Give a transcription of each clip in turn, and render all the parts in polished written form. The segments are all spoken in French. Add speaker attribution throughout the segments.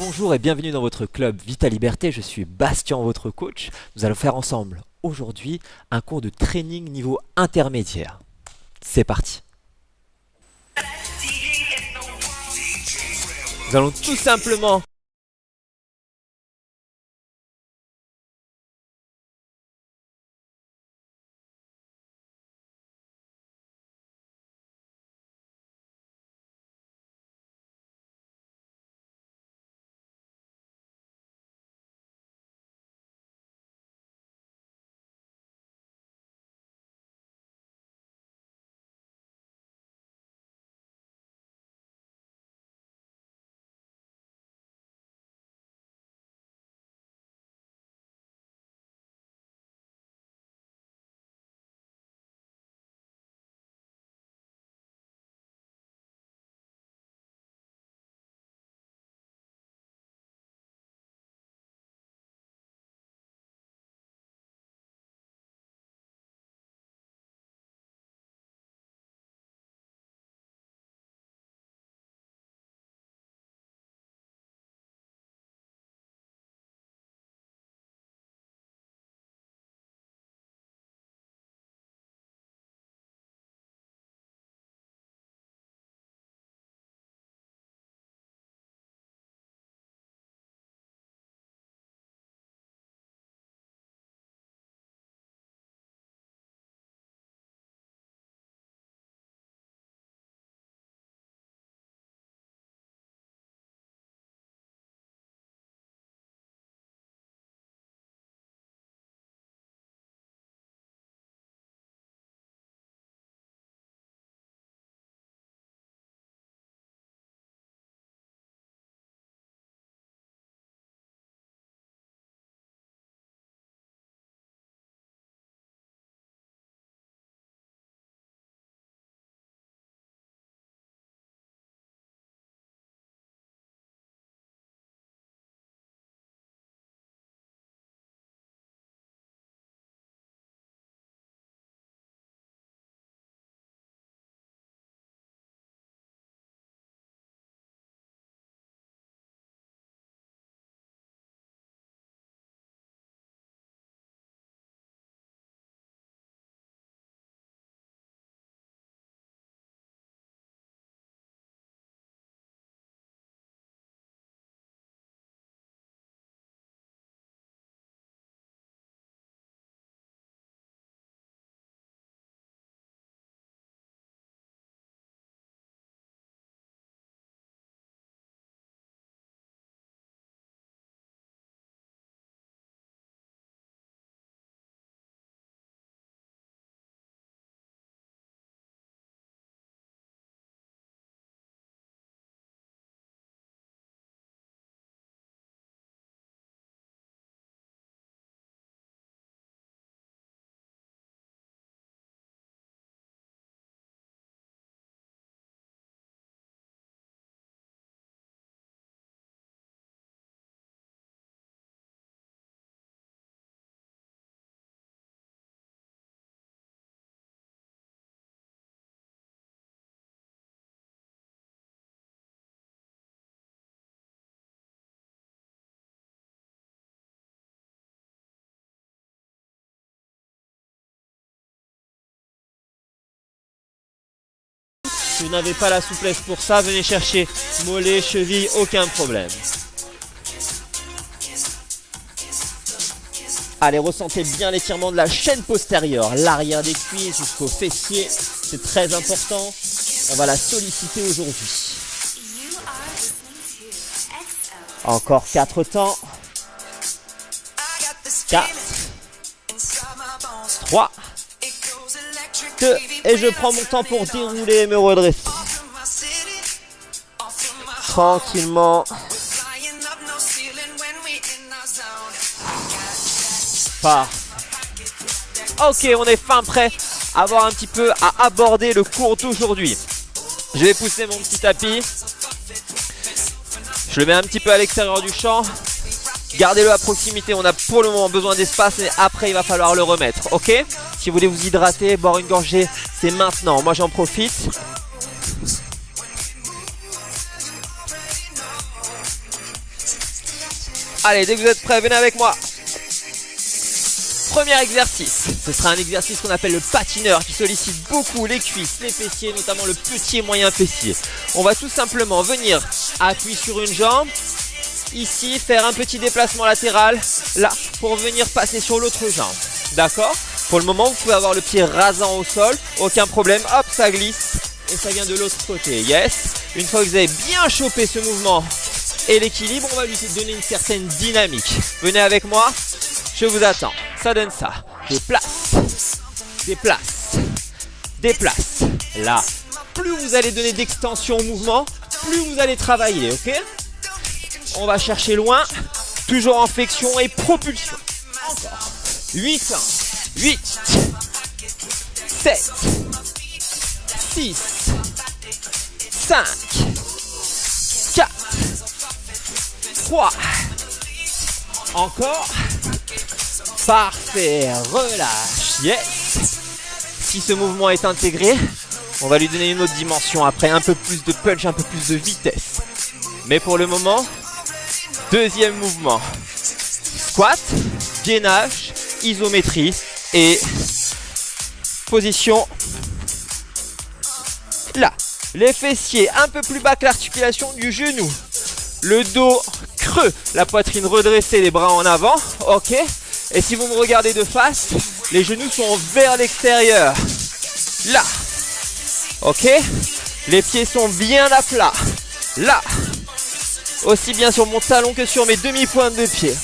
Speaker 1: Bonjour et bienvenue dans votre club Vita Liberté, je suis Bastien, votre coach. Nous allons faire ensemble aujourd'hui un cours de training niveau intermédiaire. C'est parti. Nous allons tout simplement si vous n'avez pas la souplesse pour ça, venez chercher mollet, cheville, aucun problème. Allez, ressentez bien l'étirement de la chaîne postérieure, l'arrière des cuisses jusqu'au fessier, c'est très important. On va la solliciter aujourd'hui. Encore 4 temps. 4, 3, 2, et je prends mon temps pour dérouler et me redresser. Tranquillement. Parfait. Ok, on est fin prêt à voir un petit peu à aborder le cours d'aujourd'hui. Je vais pousser mon petit tapis. Je le mets un petit peu à l'extérieur du champ. Gardez-le à proximité, on a pour le moment besoin d'espace et après il va falloir le remettre, ok? Si vous voulez vous hydrater, boire une gorgée, c'est maintenant, moi j'en profite. Allez, dès que vous êtes prêts, venez avec moi. Premier exercice, ce sera un exercice qu'on appelle le patineur qui sollicite beaucoup les cuisses, les fessiers, notamment le petit et moyen fessier. On va tout simplement venir appuyer sur une jambe, ici faire un petit déplacement latéral, là, pour venir passer sur l'autre jambe. D'accord? Pour le moment, vous pouvez avoir le pied rasant au sol, aucun problème, hop, ça glisse et ça vient de l'autre côté. Yes. Une fois que vous avez bien chopé ce mouvement et l'équilibre, on va lui donner une certaine dynamique. Venez avec moi, je vous attends. Ça donne ça. Déplace, déplace, déplace. Là, plus vous allez donner d'extension au mouvement, plus vous allez travailler, ok? On va chercher loin, toujours en flexion et propulsion. Encore. 8, 8, 7, 6, 5, 4, 3. Encore. Parfait, relâche, yes. Si ce mouvement est intégré, on va lui donner une autre dimension après, un peu plus de punch, un peu plus de vitesse. Mais pour le moment, deuxième mouvement. Squat, gainage, isométrie et position là. Les fessiers un peu plus bas que l'articulation du genou. Le dos creux, la poitrine redressée, les bras en avant, ok. Et si vous me regardez de face, les genoux sont vers l'extérieur. Là. Ok. Les pieds sont bien à plat. Là. Aussi bien sur mon talon que sur mes demi-pointes de pied.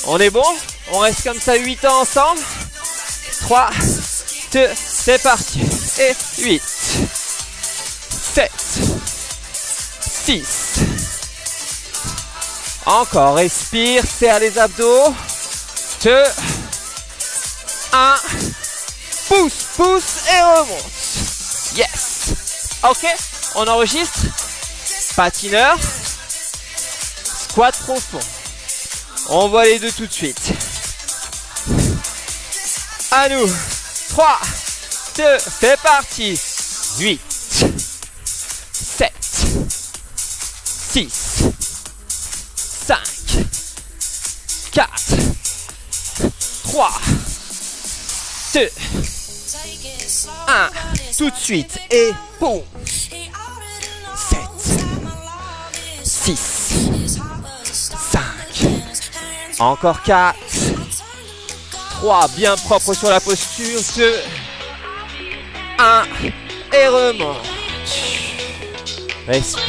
Speaker 1: On est bon? On reste comme ça 8 ans ensemble. 3, 2, c'est parti. Et 8, 7, 6. Encore, respire, serre les abdos. 2, 1, pousse, pousse et remonte. Yes. Ok, on enregistre. Patineur, squat profond. On voit les deux tout de suite. À nous. 3, 2, c'est parti. 8, 7, 6, 5, 4, 3, 2, 1, tout de suite, et boum, 7, 6, 5, encore 4, 3, bien propre sur la posture, 2, 1, et remonte, respire,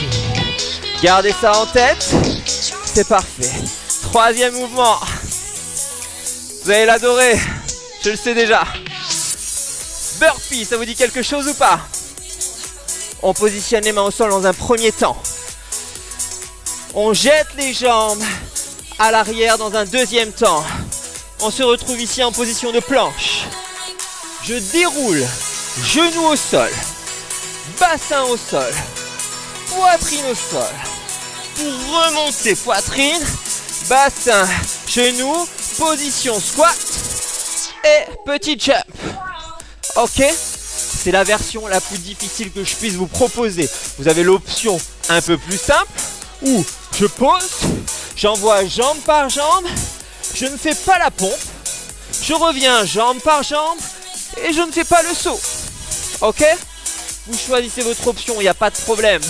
Speaker 1: gardez ça en tête, c'est parfait, troisième mouvement. Vous allez l'adorer, je le sais déjà. Burpee, ça vous dit quelque chose ou pas? On positionne les mains au sol dans un premier temps. On jette les jambes à l'arrière dans un deuxième temps. On se retrouve ici en position de planche. Je déroule, genoux au sol, bassin au sol, poitrine au sol. Pour remonter poitrine, bassin, genoux, position squat et petit jump. Ok, c'est la version la plus difficile que je puisse vous proposer. Vous avez l'option un peu plus simple où je pose, j'envoie jambe par jambe, je ne fais pas la pompe, je reviens jambe par jambe et je ne fais pas le saut. Ok, vous choisissez votre option, il n'y a pas de problème.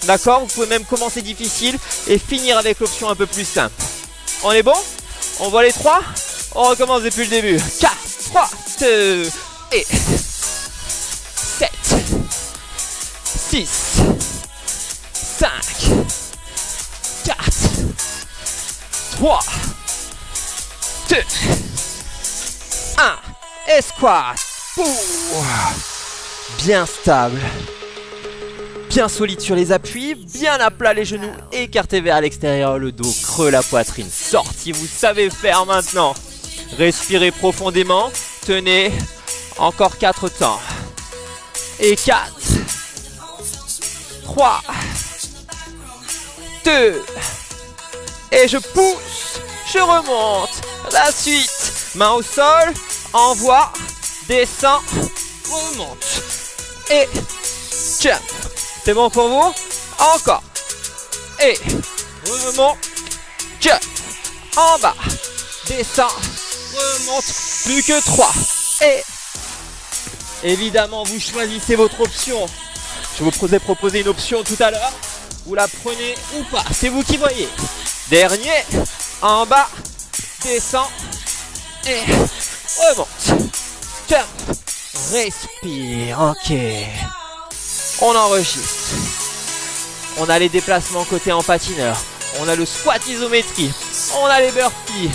Speaker 1: D'accord, vous pouvez même commencer difficile et finir avec l'option un peu plus simple. On est bon? On voit les trois? On recommence depuis le début. 4, 3, 2 et 7, 6, 5, 4, 3, 2, 1. Et squat. Ouh. Bien stable. Bien solide sur les appuis, bien à plat les genoux, écartés vers l'extérieur, le dos creux, la poitrine sortie. Vous savez faire maintenant. Respirez profondément, tenez, encore 4 temps. Et 4, 3, 2, et je pousse, je remonte. La suite, main au sol, envoie, descend, remonte. Et jump. C'est bon pour vous? Encore. Et remonte, jump. en bas, descend, remonte, plus que 3. Et évidemment, vous choisissez votre option. Je vous ai proposé une option tout à l'heure. Vous la prenez ou pas, c'est vous qui voyez. Dernier, en bas, descend et remonte. Tiens, respire, ok. On enregistre. On a les déplacements côté en patineur. On a le squat isométrie. On a les burpees.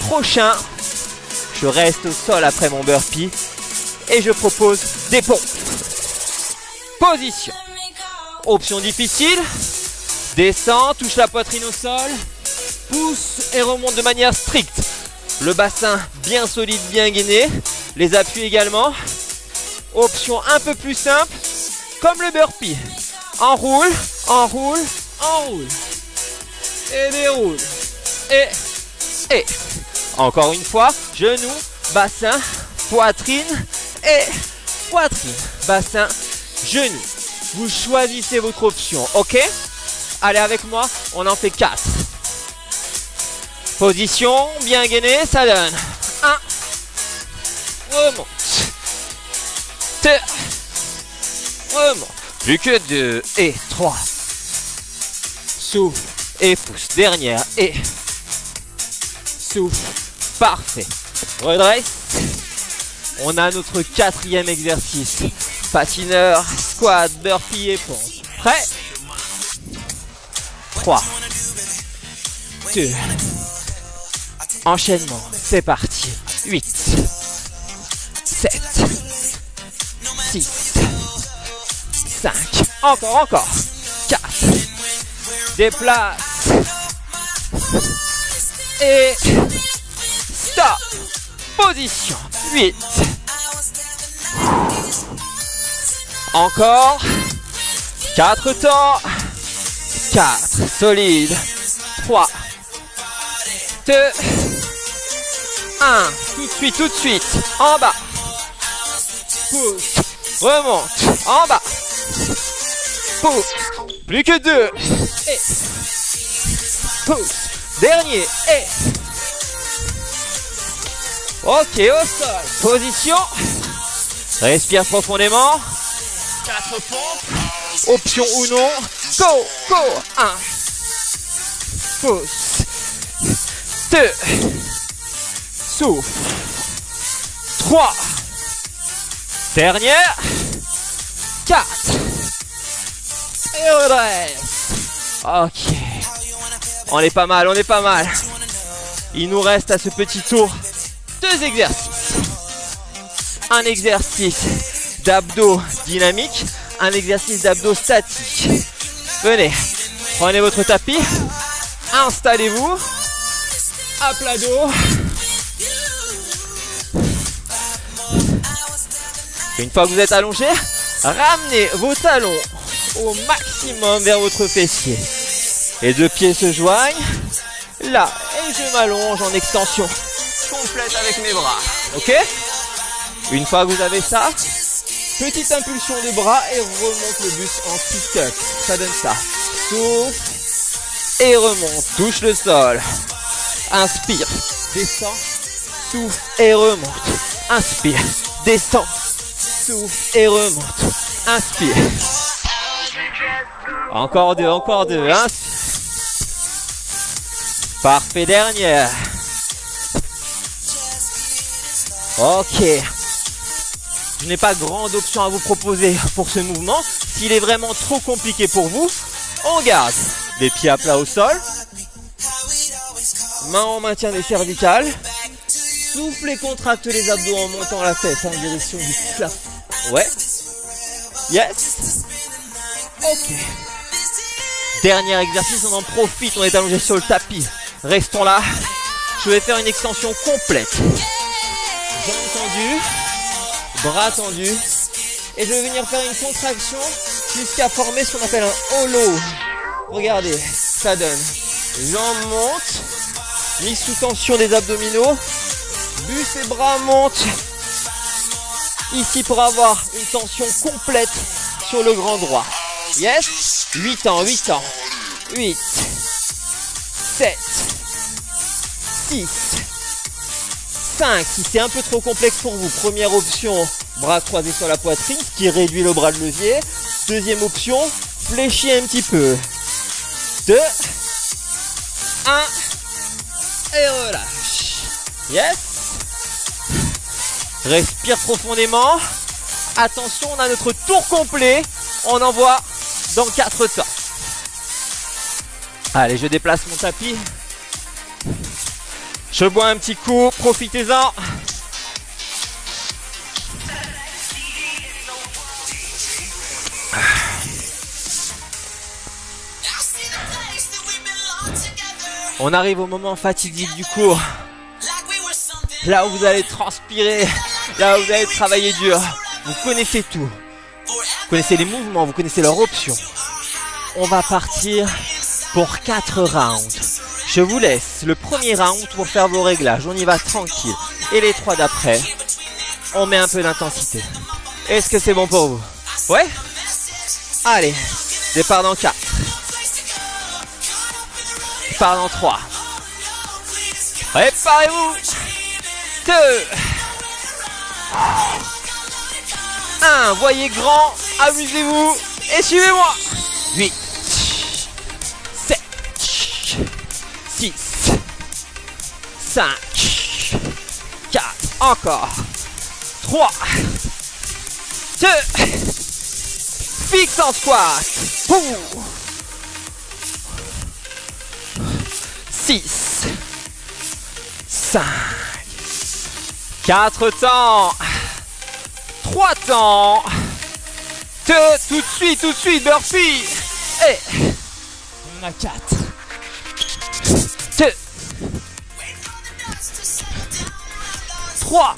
Speaker 1: Prochain, je reste au sol après mon burpee et je propose des pompes. Position. Option difficile. Descend, touche la poitrine au sol. Pousse et remonte de manière stricte. Le bassin bien solide, bien gainé. Les appuis également. Option un peu plus simple, comme le burpee. Enroule, enroule, enroule. Et déroule. Et. Encore une fois, genou, bassin, poitrine et poitrine. Bassin, genou. Vous choisissez votre option, ok? Allez avec moi, on en fait 4. Position, bien gainée, ça donne 1. Remonte. 2. Remonte. Plus que 2 et 3. Souffle et pousse. Dernière et souffle. Parfait. Redresse. On a notre 4e exercice. Patineur, squat, burpee et pompe. Prêt? 3. 2. Enchaînement. C'est parti. 8. 7. 6. 5. Encore. 4. Déplace. Et stop. Position. 8. Encore. 4 temps. 4. Solide. 3. 2. 1. Tout de suite. En bas. Pousse. Remonte. En bas. Pousse. Plus que 2. Et. Pousse. Dernier. Et. Ok, au sol. Position. Respire profondément. 4 pompes. Option ou non. Go. 1. Pousse. 2. Souffle. 3. Dernière. 4. Et redresse. Ok. On est pas mal. Il nous reste à ce petit tour 2 exercices. Un exercice d'abdos dynamique, un exercice d'abdos statique. Venez, prenez votre tapis, installez-vous, à plat dos. Une fois que vous êtes allongé, ramenez vos talons au maximum vers votre fessier. Les 2 pieds se joignent. Là, et je m'allonge en extension complète avec mes bras. Ok? Une fois que vous avez ça, petite impulsion de bras et remonte le buste en sit-up. Ça donne ça. Souffle et remonte. Touche le sol. Inspire. Descend. Souffle et remonte. Inspire. Descend. Souffle et remonte. Inspire. Encore 2. Inspire. Parfait, dernière. Ok. Je n'ai pas grande option à vous proposer pour ce mouvement. S'il est vraiment trop compliqué pour vous, on garde les pieds à plat au sol. Main en maintien des cervicales. Souffle et contracte les abdos en montant la tête en direction du plafond. Ouais. Yes. Ok. Dernier exercice, on en profite, on est allongé sur le tapis. Restons là. Je vais faire une extension complète. Jambes tendues, bras tendus. Et je vais venir faire une contraction jusqu'à former ce qu'on appelle un hollow. Regardez, ça donne. Jambes montent, mise sous tension des abdominaux. Buste et bras montent. Ici pour avoir une tension complète sur le grand droit. Yes. 8 ans. 8, 7, 6, 5. Si c'est un peu trop complexe pour vous, première option, bras croisés sur la poitrine, ce qui réduit le bras de levier. Deuxième option, fléchis un petit peu. 2, 1, et relâche. Yes. Respire profondément. Attention, on a notre tour complet. On envoie dans 4 temps. Allez, je déplace mon tapis. Je bois un petit coup, profitez-en. On arrive au moment fatidique du cours. Là où vous allez transpirer, là où vous allez travailler dur. Vous connaissez tout. Vous connaissez les mouvements, vous connaissez leurs options. On va partir pour 4 rounds. Je vous laisse le premier round pour faire vos réglages. On y va tranquille. Et les 3 d'après, on met un peu d'intensité. Est-ce que c'est bon pour vous? Ouais? Allez, départ dans 4. Départ dans 3. Préparez-vous. 2. 1. Voyez grand, amusez-vous et suivez-moi. 8. 7. 6, 5, 4, encore, 3, 2, fixe en squat, 6, 5, 4 temps, 3 temps, 2, tout de suite, burpee, et on a 4. 2, 3,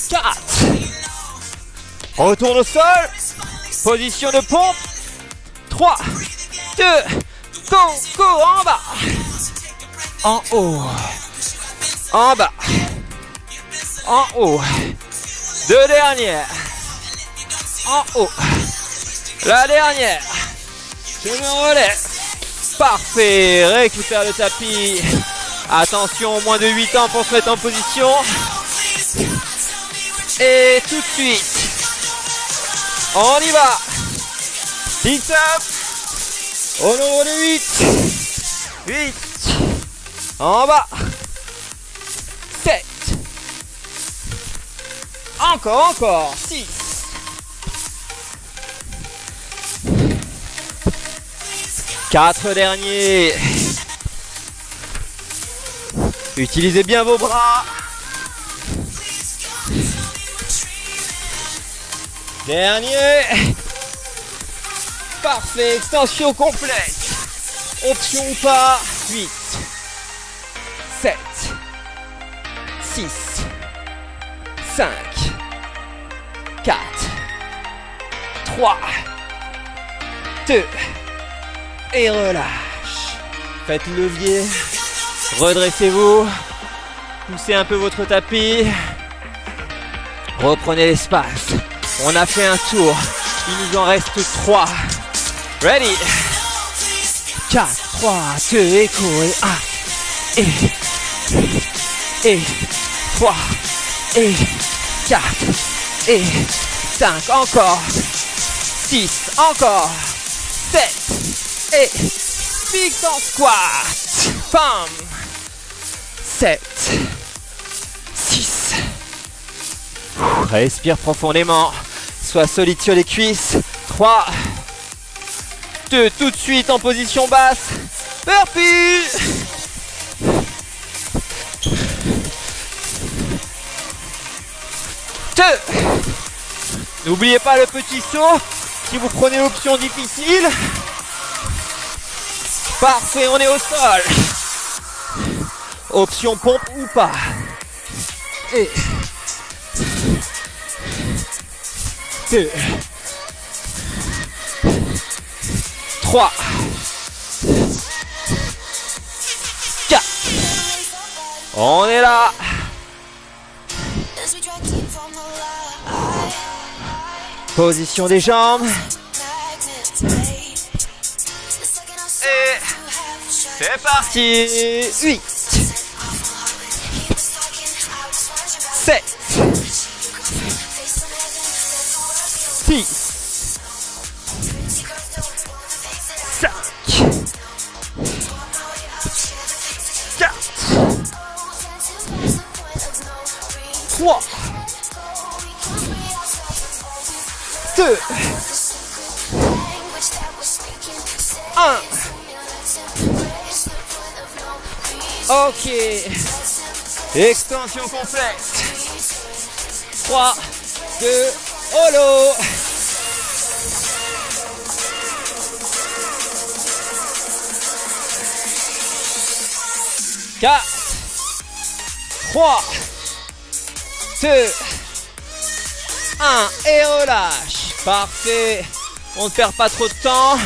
Speaker 1: 4. Retourne au sol. Position de pompe. 3, 2, go, en bas. En haut. En bas. En haut. 2 dernières. En haut. La dernière. Je me relève. Parfait, récupère le tapis. Attention, moins de 8 ans pour se mettre en position. Et tout de suite, on y va. Sit-up. Au nombre de 8. 8. En bas. 7. Encore. 6. 4 derniers. Utilisez bien vos bras. Dernier. Parfait, extension complète. Option ou pas. 8, 7, 6, 5, 4, 3, 2, et relâche. Faites le levier. Redressez-vous. Poussez un peu votre tapis. Reprenez l'espace. On a fait un tour. Il nous en reste 3. Ready. 4, 3, 2, écho et 1. Et 3. Et 4. Et 5. Encore. 6. Encore. 7. Et fixe en squat. Pam. 7. 6. Respire profondément. Sois solide sur les cuisses. 3. 2. Tout de suite en position basse. Burpee. 2. N'oubliez pas le petit saut. Si vous prenez l'option difficile. Parfait, on est au sol. Option pompe ou pas. Et 2, 3, 4. On est là. Position des jambes. Et C'est parti. 8, 7, 6, 5, 4, 3, 2, 1. Ok. Extension complète. 3, 2, holo. 4, 3, 2, 1 et relâche. Parfait. On ne perd pas trop de temps.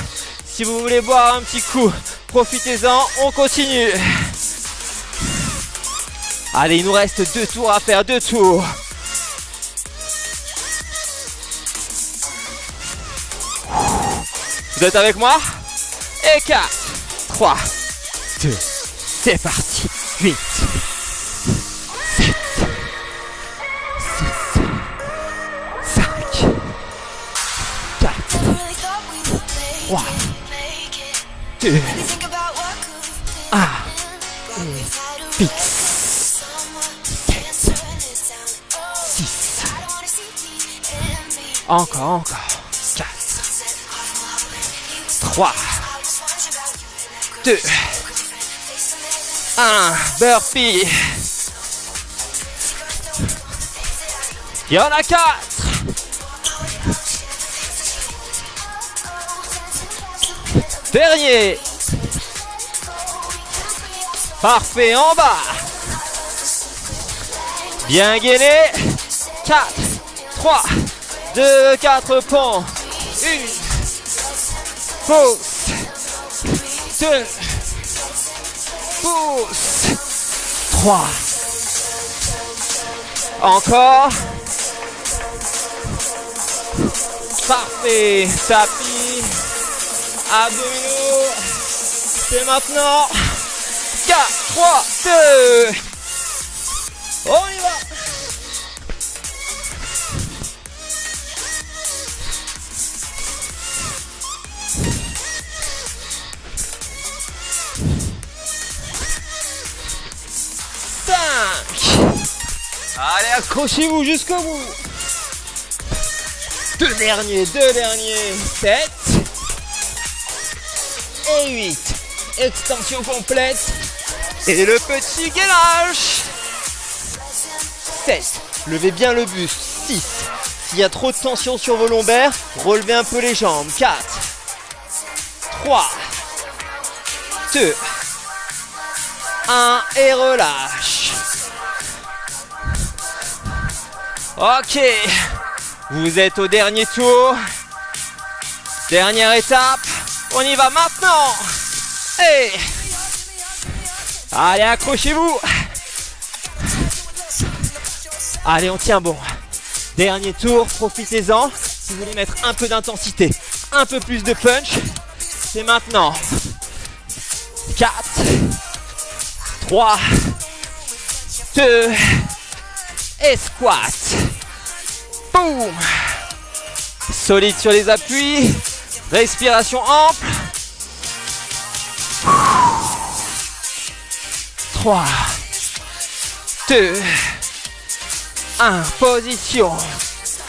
Speaker 1: Si vous voulez boire un petit coup, profitez-en. On continue. Allez, il nous reste 2 tours à faire. 2 tours. Vous êtes avec moi? Et 4, 3, 2, c'est parti. 8, 7, 6, 5, 4, 3, 2, 1. Fixe. 7, 6. Encore. 4, 3, 2, 1. Burpee. Il y en a 4. Dernier. Parfait, en bas. Bien gainé. 4, 3, 2, 4 ponts. 1. Pousse. 2. Pousse. 3. Encore. Parfait. Tapis. Abdominaux. C'est maintenant. 4, 3, 2. On y va. Allez, accrochez-vous jusqu'au bout. 2 derniers. 7 et 8. Extension complète. Et le petit gainage. 7. Levez bien le buste. 6. S'il y a trop de tension sur vos lombaires, relevez un peu les jambes. 4, 3, 2, 1 et relâche. Ok, vous êtes au dernier tour. Dernière étape. On y va maintenant. Et allez, accrochez-vous. Allez, on tient bon. Dernier tour, profitez-en. Si vous voulez mettre un peu d'intensité, un peu plus de punch, c'est maintenant. 4, 3, 2, et squat. Boum. Solide sur les appuis. Respiration ample. 3, 2, 1. Position.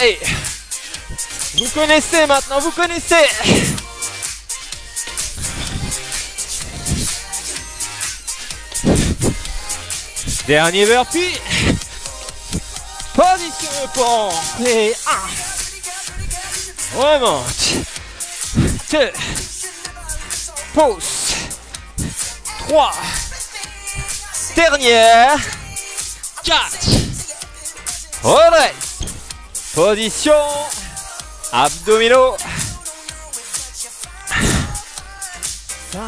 Speaker 1: Et vous connaissez maintenant, vous connaissez. Dernier burpee. Position de pont. Et 1. Remonte. 2. Pousse. 3. Dernière. 4. Redresse. Position. Abdominaux. 5.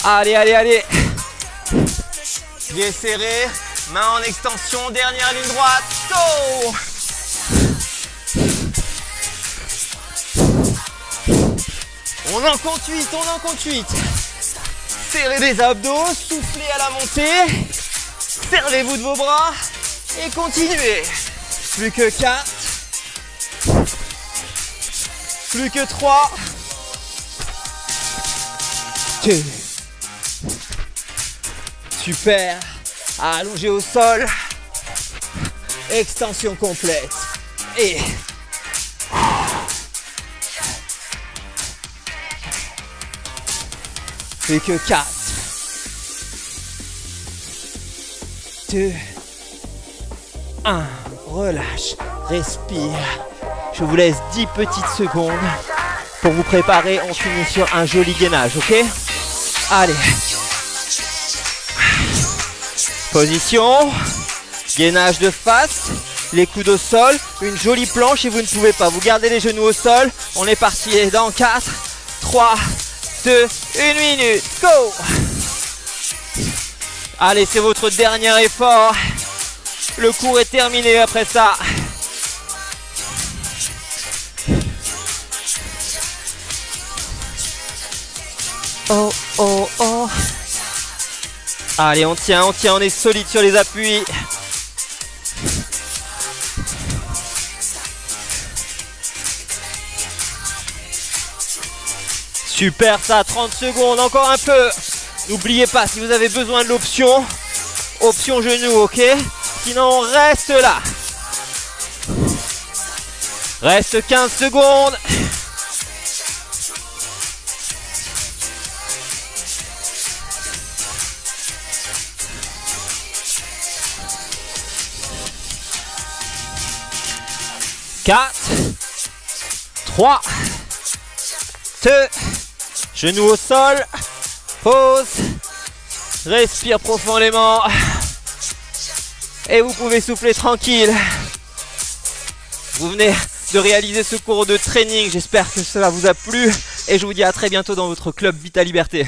Speaker 1: Allez. Pieds serrés. Main en extension. Dernière ligne droite. Go. On en compte 8, on en compte 8. Serrez les abdos, soufflez à la montée. Servez-vous de vos bras et continuez. Plus que 4. Plus que 3. 2. Super. Allongé au sol. Extension complète. Et plus que 4. 2. 1. Relâche. Respire. Je vous laisse 10 petites secondes pour vous préparer. On finit sur un joli gainage, ok? Allez. Position. Gainage de face. Les coudes au sol. Une jolie planche et vous ne pouvez pas. Vous gardez les genoux au sol. On est parti dans 4, 3, 2, 1 minute. Go! Allez, c'est votre dernier effort. Le cours est terminé après ça. Oh, oh, oh. Allez, on tient, on est solide sur les appuis. Super ça, 30 secondes, encore un peu. N'oubliez pas, si vous avez besoin de l'option, option genou, ok? Sinon, on reste là. Reste 15 secondes. Quatre, 3, 2, genoux au sol, pause, respire profondément et vous pouvez souffler tranquille. Vous venez de réaliser ce cours de training, j'espère que cela vous a plu et je vous dis à très bientôt dans votre club Vita Liberté.